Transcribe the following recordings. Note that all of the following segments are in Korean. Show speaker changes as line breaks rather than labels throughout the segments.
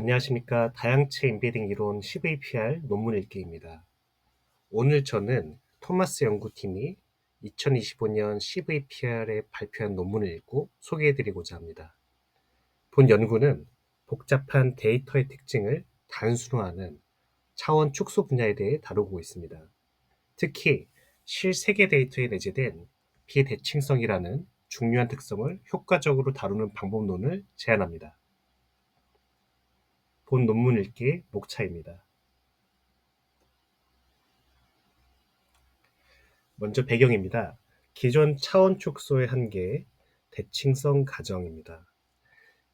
안녕하십니까. 다양체 인베딩 이론 CVPR 논문 읽기입니다. 오늘 저는 토마스 연구팀이 2025년 CVPR에 발표한 논문을 읽고 소개해드리고자 합니다. 본 연구는 복잡한 데이터의 특징을 단순화하는 차원 축소 분야에 대해 다루고 있습니다. 특히 실세계 데이터에 내재된 비대칭성이라는 중요한 특성을 효과적으로 다루는 방법론을 제안합니다. 본 논문 읽기의 목차입니다. 먼저 배경입니다. 기존 차원 축소의 한계, 대칭성 가정입니다.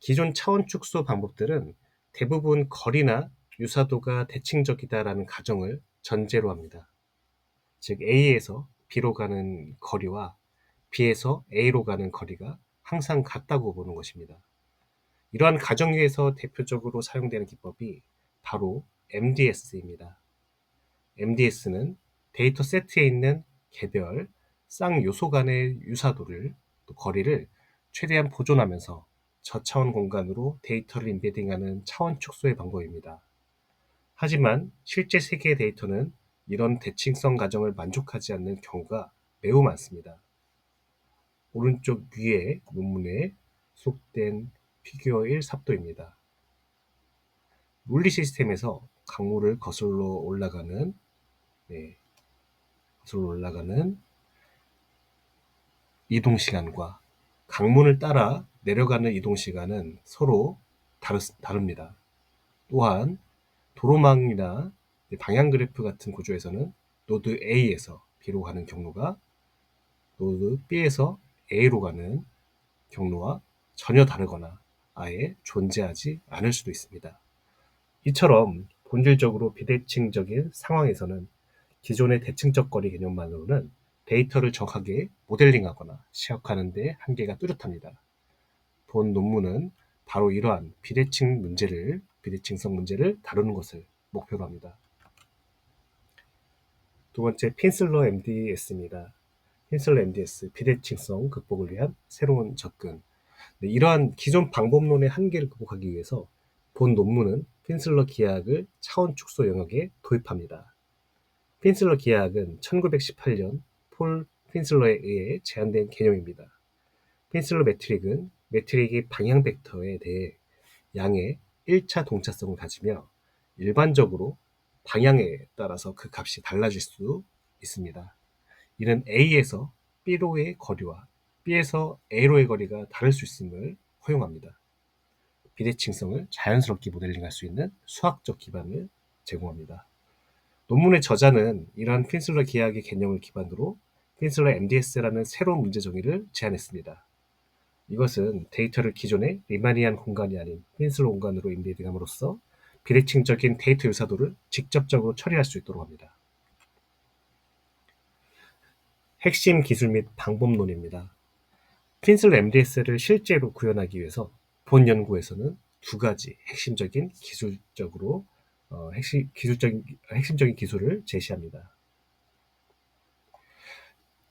기존 차원 축소 방법들은 대부분 거리나 유사도가 대칭적이다라는 가정을 전제로 합니다. 즉 A에서 B로 가는 거리와 B에서 A로 가는 거리가 항상 같다고 보는 것입니다. 이러한 가정 위에서 대표적으로 사용되는 기법이 바로 MDS입니다. MDS는 데이터 세트에 있는 개별, 쌍요소 간의 유사도를, 또 거리를 최대한 보존하면서 저차원 공간으로 데이터를 인베딩하는 차원 축소의 방법입니다. 하지만 실제 세계의 데이터는 이런 대칭성 가정을 만족하지 않는 경우가 매우 많습니다. 오른쪽 위에 논문에 속된 피규어 1 삽도입니다. 물리 시스템에서 강물을 거슬러 올라가는 이동 시간과 강문을 따라 내려가는 이동 시간은 서로 다릅니다. 또한 도로망이나 방향 그래프 같은 구조에서는 노드 A에서 B로 가는 경로가 노드 B에서 A로 가는 경로와 전혀 다르거나 아예 존재하지 않을 수도 있습니다. 이처럼 본질적으로 비대칭적인 상황에서는 기존의 대칭적 거리 개념만으로는 데이터를 정확하게 모델링하거나 시각하는 데 한계가 뚜렷합니다. 본 논문은 바로 이러한 비대칭성 문제를 다루는 것을 목표로 합니다. 두 번째, 핀슬러 MDS입니다. 핀슬러 MDS, 비대칭성 극복을 위한 새로운 접근. 이러한 기존 방법론의 한계를 극복하기 위해서 본 논문은 핀슬러 기하학을 차원 축소 영역에 도입합니다. 핀슬러 기하학은 1918년 폴 핀슬러에 의해 제안된 개념입니다. 핀슬러 매트릭은 매트릭의 방향 벡터에 대해 양의 1차 동차성을 가지며 일반적으로 방향에 따라서 그 값이 달라질 수 있습니다. 이는 A에서 B로의 거리와 B에서 A로의 거리가 다를 수 있음을 허용합니다. 비대칭성을 자연스럽게 모델링할 수 있는 수학적 기반을 제공합니다. 논문의 저자는 이러한 핀슬러 기하학의 개념을 기반으로 핀슬러 MDS라는 새로운 문제 정의를 제안했습니다. 이것은 데이터를 기존의 리마니안 공간이 아닌 핀슬러 공간으로 인베딩함으로써 비대칭적인 데이터 유사도를 직접적으로 처리할 수 있도록 합니다. 핵심 기술 및 방법론입니다. 핀슬러 MDS를 실제로 구현하기 위해서 본 연구에서는 두 가지 핵심적인 기술을 제시합니다.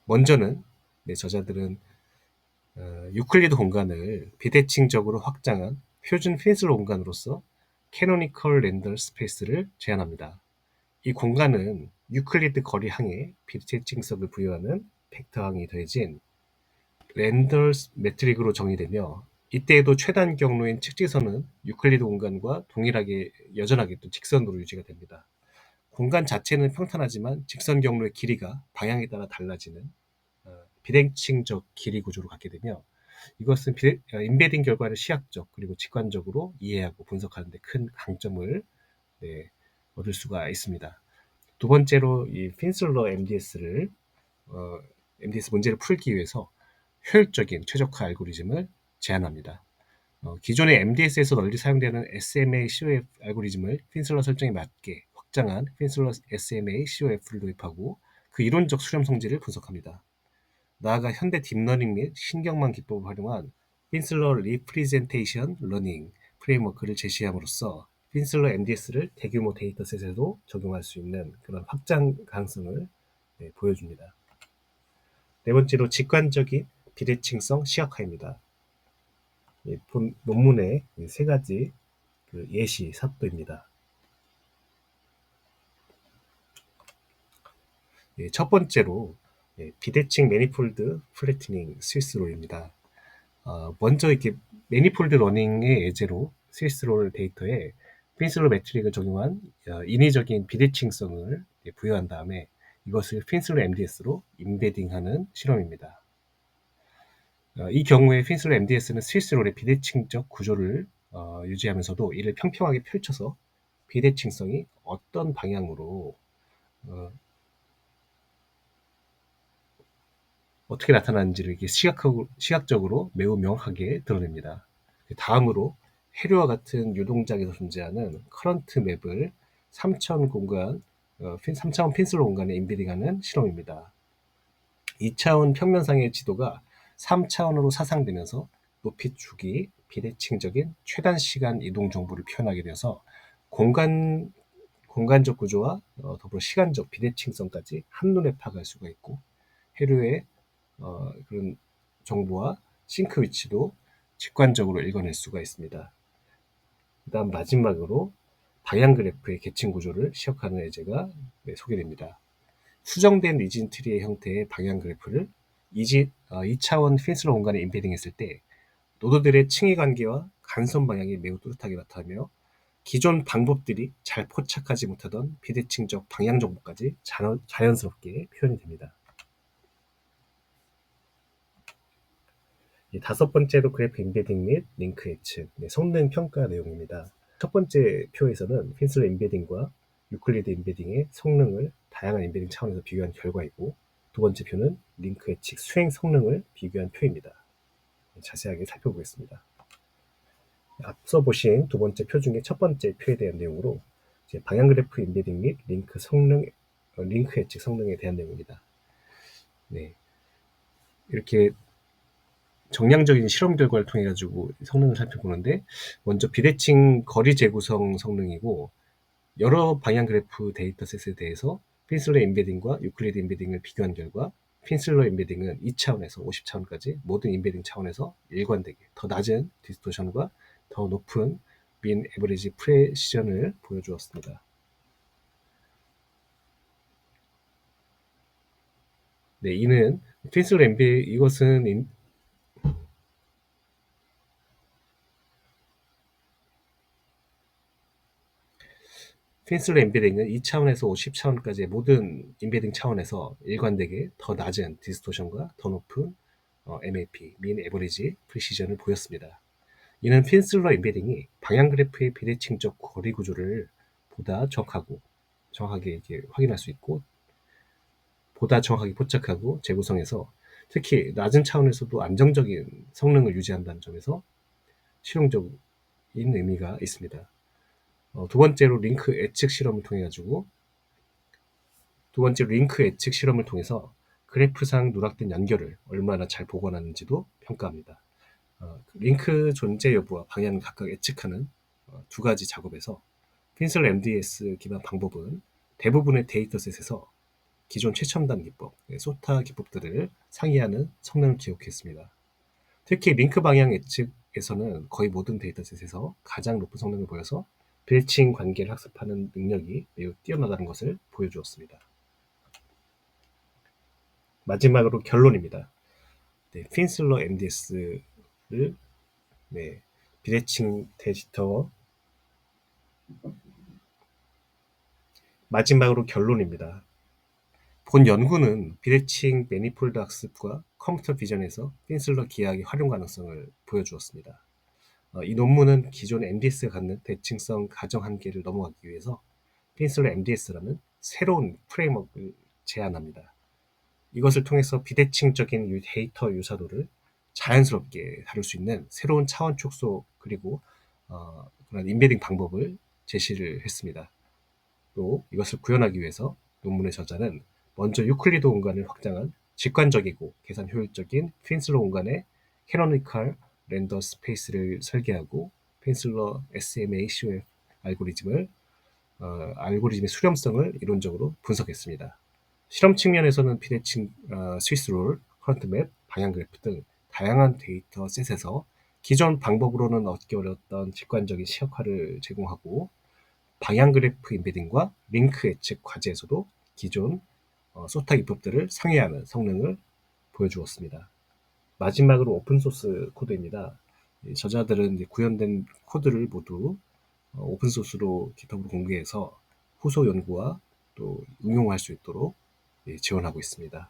먼저는 저자들은 유클리드 공간을 비대칭적으로 확장한 표준 핀슬러 공간으로서 캐노니컬 렌더 스페이스를 제안합니다. 이 공간은 유클리드 거리항에 비대칭성을 부여하는 벡터항이 더해진 렌더 매트릭으로 정의되며 이때에도 최단 경로인 측지선은 유클리드 공간과 동일하게 여전하게 또 직선으로 유지가 됩니다. 공간 자체는 평탄하지만 직선 경로의 길이가 방향에 따라 달라지는 비대칭적 길이 구조로 갖게 되며 이것은 인베딩 결과를 시각적 그리고 직관적으로 이해하고 분석하는 데 큰 강점을 얻을 수가 있습니다. 두 번째로 이 핀슬러 MDS 문제를 풀기 위해서 효율적인 최적화 알고리즘을 제안합니다. 기존의 MDS에서 널리 사용되는 SMA COF 알고리즘을 핀슬러 설정에 맞게 확장한 핀슬러 SMA COF를 도입하고 그 이론적 수렴 성질을 분석합니다. 나아가 현대 딥러닝 및 신경망 기법을 활용한 핀슬러 리프리젠테이션 러닝 프레임워크를 제시함으로써 핀슬러 MDS를 대규모 데이터셋에도 적용할 수 있는 그런 확장 가능성을 보여줍니다. 네 번째로 직관적인 비대칭성 시각화입니다. 본 논문의 세 가지 그 예시 사도입니다. 예, 첫 번째로 비대칭 매니폴드 플래티닝 스위스롤입니다. 먼저 이렇게 매니폴드 러닝의 예제로 스위스롤 데이터에 핀슬러 매트릭을 적용한 인위적인 비대칭성을 부여한 다음에 이것을 핀슬러 MDS로 임베딩하는 실험입니다. 이 경우에 핀슬러 MDS는 스위스롤의 비대칭적 구조를 유지하면서도 이를 평평하게 펼쳐서 비대칭성이 어떤 방향으로 어떻게 나타나는지를 이렇게 시각적으로 매우 명확하게 드러냅니다. 다음으로 해류와 같은 유동장에서 존재하는 커런트 맵을 3차원 핀슬러 공간에 임베딩하는 실험입니다. 2차원 평면상의 지도가 3차원으로 사상되면서 높이 주기, 비대칭적인 최단 시간 이동 정보를 표현하게 되어서 공간적 구조와 더불어 시간적 비대칭성까지 한눈에 파악할 수가 있고 해류의 그런 정보와 싱크 위치도 직관적으로 읽어낼 수가 있습니다. 그 다음 마지막으로 방향 그래프의 계층 구조를 시역하는 예제가 소개됩니다. 수정된 리진 트리의 형태의 방향 그래프를 2차원 핀슬러 공간에 임베딩했을 때 노드들의 층위 관계와 간선 방향이 매우 뚜렷하게 나타나며 기존 방법들이 잘 포착하지 못하던 비대칭적 방향 정보까지 자연스럽게 표현이 됩니다. 다섯 번째로 그래프 임베딩 및 링크 예측, 성능 평가 내용입니다. 첫 번째 표에서는 핀슬러 임베딩과 유클리드 임베딩의 성능을 다양한 임베딩 차원에서 비교한 결과이고, 두 번째 표는 링크 예측 수행 성능을 비교한 표입니다. 자세하게 살펴보겠습니다. 앞서 보신 두 번째 표 중에 첫 번째 표에 대한 내용으로 방향 그래프 임베딩 및 링크 예측 성능에 대한 내용입니다. 네, 이렇게 정량적인 실험 결과를 통해 가지고 성능을 살펴보는데, 먼저 비대칭 거리 재구성 성능이고, 여러 방향 그래프 데이터셋에 대해서 핀슬러 임베딩과 유클리드 임베딩을 비교한 결과 핀슬러 임베딩은 2차원에서 50차원까지 모든 임베딩 차원에서 일관되게 더 낮은 디스토션과 더 높은 민 에버리지 프레시전을 보여주었습니다. 네, 이것은 핀슬러 임베딩은 2차원에서 50차원까지의 모든 임베딩 차원에서 일관되게 더 낮은 디스토션과 더 높은 MAP, 민 에버리지 프리시전을 보였습니다. 이는 핀슬러 임베딩이 방향 그래프의 비대칭적 거리 구조를 보다 정확하게 이렇게 확인할 수 있고, 보다 정확하게 포착하고 재구성해서 특히 낮은 차원에서도 안정적인 성능을 유지한다는 점에서 실용적인 의미가 있습니다. 두 번째로 링크 예측 실험을 통해서 그래프상 누락된 연결을 얼마나 잘 복원하는지도 평가합니다. 링크 존재 여부와 방향을 각각 예측하는 두 가지 작업에서 핀슬러 MDS 기반 방법은 대부분의 데이터셋에서 기존 최첨단 기법, 소타 기법들을 상회하는 성능을 기록했습니다. 특히 링크 방향 예측에서는 거의 모든 데이터셋에서 가장 높은 성능을 보여서 빌칭 관계를 학습하는 능력이 매우 뛰어나다는 것을 보여주었습니다. 마지막으로 결론입니다. 핀슬러 MDS를 비대칭 데이터 마지막으로 결론입니다. 본 연구는 비대칭 매니폴드 학습과 컴퓨터 비전에서 핀슬러 기하학의 활용 가능성을 보여주었습니다. 이 논문은 기존 MDS가 갖는 대칭성 가정 한계를 넘어가기 위해서 핀슬러 MDS라는 새로운 프레임워크를 제안합니다. 이것을 통해서 비대칭적인 데이터 유사도를 자연스럽게 다룰 수 있는 새로운 차원 축소 그리고 그런 임베딩 방법을 제시를 했습니다. 또 이것을 구현하기 위해서 논문의 저자는 먼저 유클리드 공간을 확장한 직관적이고 계산 효율적인 핀슬러 공간의 캐노니컬 렌더 스페이스를 설계하고 핀슬러 SMA COF 알고리즘의 수렴성을 이론적으로 분석했습니다. 실험 측면에서는 비대칭 스위스롤, 커런트 맵, 방향 그래프 등 다양한 데이터 셋에서 기존 방법으로는 얻기 어려웠던 직관적인 시각화를 제공하고 방향 그래프 임베딩과 링크 예측 과제에서도 기존 소타 기법들을 상회하는 성능을 보여주었습니다. 마지막으로 오픈소스 코드입니다. 저자들은 구현된 코드를 모두 오픈소스로 깃허브로 공개해서 후속 연구와 또 응용할 수 있도록 지원하고 있습니다.